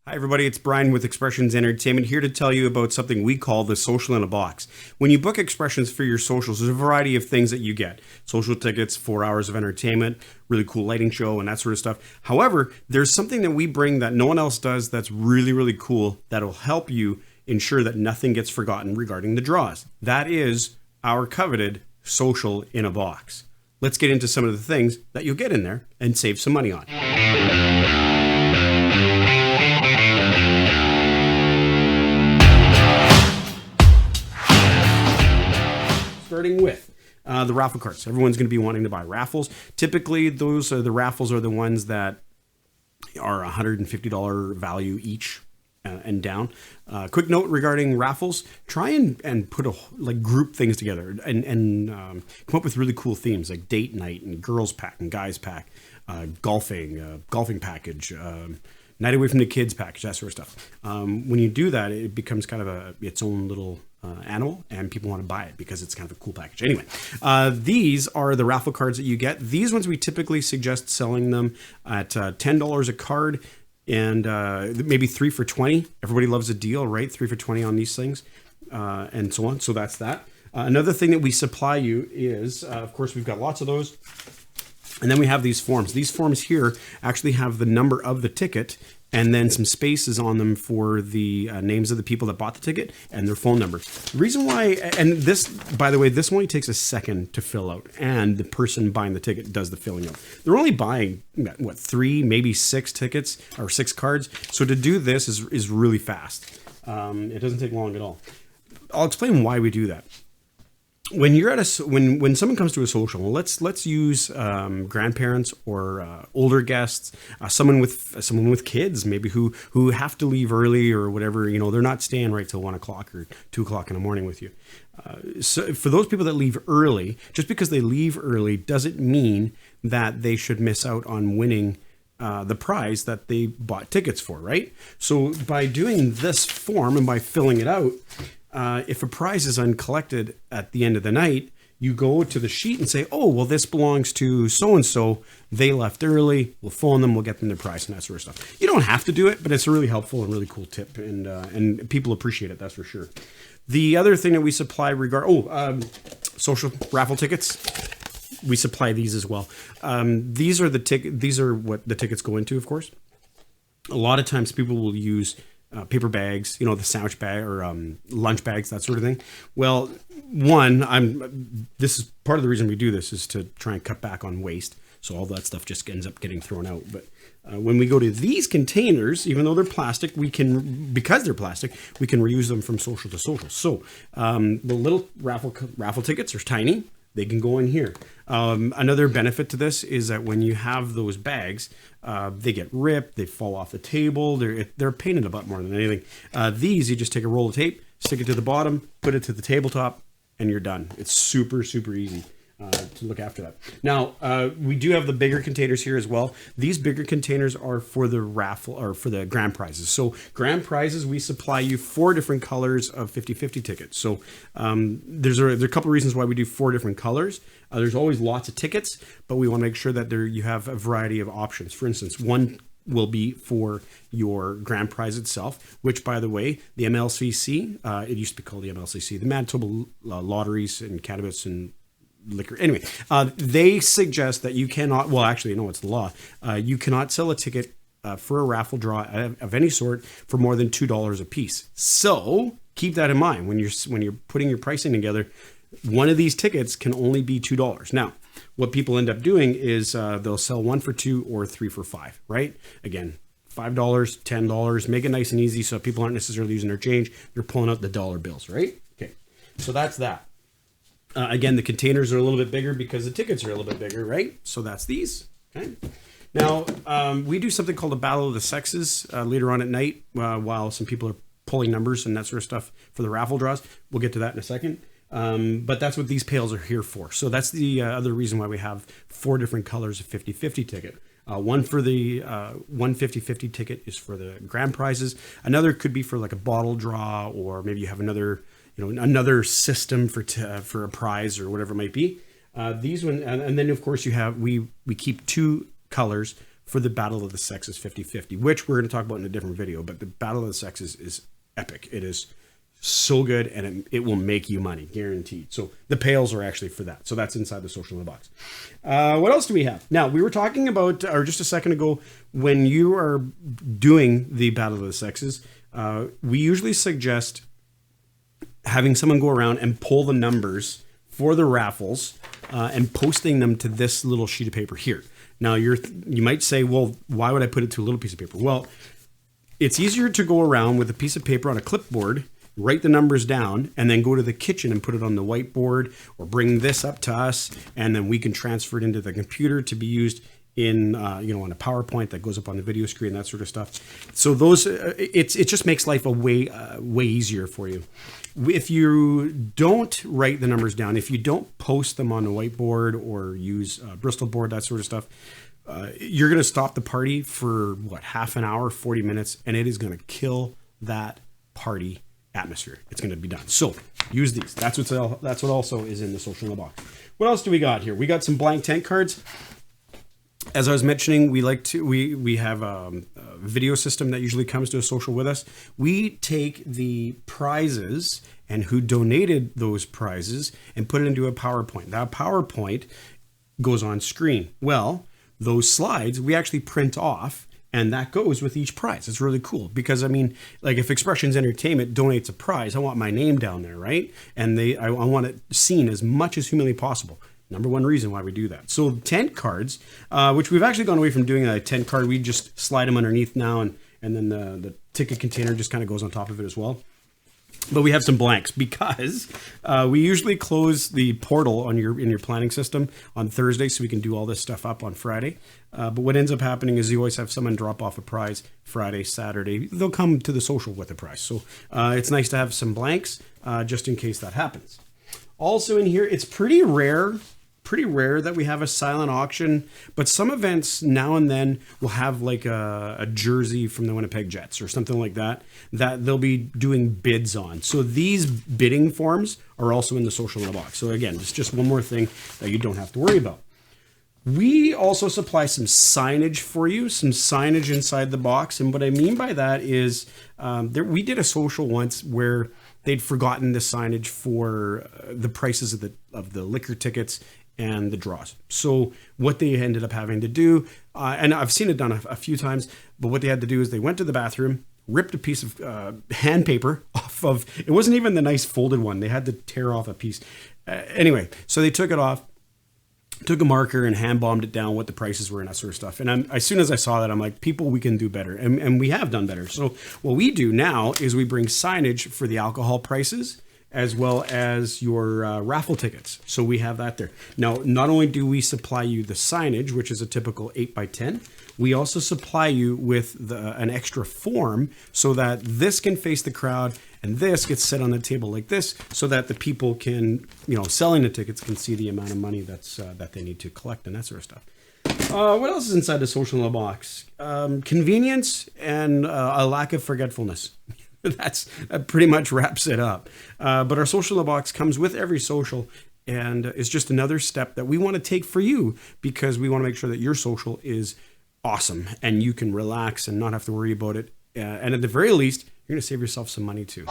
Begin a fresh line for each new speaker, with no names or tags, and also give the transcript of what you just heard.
Hi, everybody. It's Brian with Expressions Entertainment here to tell you about something we call the social in a box. When you book Expressions for your socials, there's a variety of things that you get. Social tickets, 4 hours of entertainment, really cool lighting show, and that sort of stuff. However, there's something that we bring that no one else does that's really, really cool that'll help you ensure that nothing gets forgotten regarding the draws. That is our coveted social in a box. Let's get into some of the things that you'll get in there and save some money on. Starting with the raffle cards. Everyone's going to be wanting to buy raffles. Typically, the raffles are the ones that are $150 value each and down. Quick note regarding raffles: try and put group things together and come up with really cool themes like date night and girls pack and guys pack, golfing package. Night away from the kids package, that sort of stuff. When you do that, it becomes kind of its own little animal, and people want to buy it because it's kind of a cool package. Anyway, these are the raffle cards that you get. These ones we typically suggest selling them at $10 a card, and maybe 3 for $20. Everybody loves a deal, right? 3 for $20 on these things, and so on. So that's that. Another thing that we supply you is, of course, we've got lots of those. And then we have these forms. These forms here actually have the number of the ticket and then some spaces on them for the names of the people that bought the ticket and their phone number. The reason why, and this, by the way, this only takes a second to fill out, and the person buying the ticket does the filling out. They're only buying, 3, maybe 6 tickets or 6 cards. So to do this is really fast. It doesn't take long at all. I'll explain why we do that. When you're at when someone comes to a social, let's use grandparents or older guests, someone with kids maybe who have to leave early or whatever. They're not staying right till 1 o'clock or 2 o'clock in the morning with you. So for those people that leave early, just because they leave early doesn't mean that they should miss out on winning the prize that they bought tickets for, right? So by doing this form and by filling it out, if a prize is uncollected at the end of the night, you go to the sheet and say, oh, well, this belongs to so-and-so. They left early. We'll phone them. We'll get them their prize and that sort of stuff. You don't have to do it, but it's a really helpful and really cool tip. And people appreciate it. That's for sure. The other thing that we supply social raffle tickets. We supply these as well. These are what the tickets go into, of course. A lot of times people will use paper bags, the sandwich bag or lunch bags, that sort of thing. Well, this is part of the reason we do this is to try and cut back on waste. So all that stuff just ends up getting thrown out. But when we go to these containers, even though they're plastic, because they're plastic, we can reuse them from social to social. So the little raffle tickets are tiny. They can go in here. Another benefit to this is that when you have those bags, they get ripped, they fall off the table, they're a pain in the butt more than anything. These, you just take a roll of tape, stick it to the bottom, put it to the tabletop, and you're done. It's super, super easy to look after that. Now, we do have the bigger containers here as well. These bigger containers are for the raffle or for the grand prizes. So grand prizes, we supply you 4 different colors of 50/50 tickets. So there's a couple of reasons why we do 4 different colors. There's always lots of tickets, but we want to make sure that you have a variety of options. For instance, one will be for your grand prize itself, which, by the way, the MLCC, it used to be called the MLCC, the Manitoba Lotteries and Cannabis and Liquor. Anyway, they suggest that you cannot, well, actually, no, it's the law. You cannot sell a ticket for a raffle draw of any sort for more than $2 a piece. So keep that in mind when you're putting your pricing together. One of these tickets can only be $2. Now, what people end up doing is they'll sell 1 for $2 or 3 for $5, right? Again, $5, $10, make it nice and easy so people aren't necessarily using their change. They're pulling out the dollar bills, right? Okay, so that's that. Again, the containers are a little bit bigger because the tickets are a little bit bigger, right? So that's these. Okay. Now, we do something called a Battle of the Sexes later on at night while some people are pulling numbers and that sort of stuff for the raffle draws. We'll get to that in a second. But that's what these pails are here for. So that's the other reason why we have 4 different colors of 50/50 ticket. One for the 150/50 ticket is for the grand prizes. Another could be for like a bottle draw, or maybe you have another system for a prize or whatever it might be. These one, and then of course we keep 2 colors for the Battle of the Sexes 50-50, which we're going to talk about in a different video. But the Battle of the Sexes is epic. It is so good, and it will make you money, guaranteed. So the pails are actually for that. So that's inside the Social in the Box. What else do we have? Now, we were talking about, or just a second ago, when you are doing the Battle of the Sexes, we usually suggest having someone go around and pull the numbers for the raffles and posting them to this little sheet of paper here. Now, you might say, well, why would I put it to a little piece of paper? Well, it's easier to go around with a piece of paper on a clipboard, write the numbers down, and then go to the kitchen and put it on the whiteboard, or bring this up to us, and then we can transfer it into the computer to be used in on a PowerPoint that goes up on the video screen, that sort of stuff. So those it just makes life a way easier for you. If you don't write the numbers down, if you don't post them on a whiteboard or use Bristol board, that sort of stuff, you're going to stop the party for half an hour, 40 minutes, and it is going to kill that party atmosphere. It's going to be done. So use these. That's what also is in the Social in the Box. What else do we got here? We got some blank tent cards. As I was mentioning, we have a video system that usually comes to a social with us. We take the prizes and who donated those prizes and put it into a PowerPoint. That PowerPoint goes on screen. Well, those slides we actually print off, and that goes with each prize. It's really cool because, I mean, like if Expressions Entertainment donates a prize, I want my name down there, right? And I want it seen as much as humanly possible. Number one reason why we do that. So tent cards, which we've actually gone away from doing a tent card. We just slide them underneath now, and then the ticket container just kind of goes on top of it as well. But we have some blanks because we usually close the portal in your planning system on Thursday, so we can do all this stuff up on Friday. But what ends up happening is you always have someone drop off a prize Friday, Saturday. They'll come to the social with a prize. So it's nice to have some blanks just in case that happens. Also in here, it's pretty rare that we have a silent auction, but some events now and then will have like a jersey from the Winnipeg Jets or something like that they'll be doing bids on. So these bidding forms are also in the Social in the Box. So again, it's just one more thing that you don't have to worry about. We also supply some signage for you, some signage inside the box. And what I mean by that is we did a social once where they'd forgotten the signage for the prices of the liquor tickets and the draws. So what they ended up having to do, and I've seen it done a few times, but what they had to do is they went to the bathroom, ripped a piece of hand paper off of, it wasn't even the nice folded one. They had to tear off a piece. Anyway, so they took it off, took a marker and hand bombed it down what the prices were and that sort of stuff. And as soon as I saw that, I'm like, people, we can do better. And we have done better. So what we do now is we bring signage for the alcohol prices as well as your raffle tickets. So we have that there. Now, not only do we supply you the signage, which is a typical 8x10, we also supply you with an extra form so that this can face the crowd and this gets set on the table like this so that the people can, selling the tickets can see the amount of money that they need to collect and that sort of stuff. What else is inside the Social in the Box? Convenience and a lack of forgetfulness. That pretty much wraps it up. But our Social in the Box comes with every social and is just another step that we want to take for you because we want to make sure that your social is awesome and you can relax and not have to worry about it. And at the very least, you're going to save yourself some money too.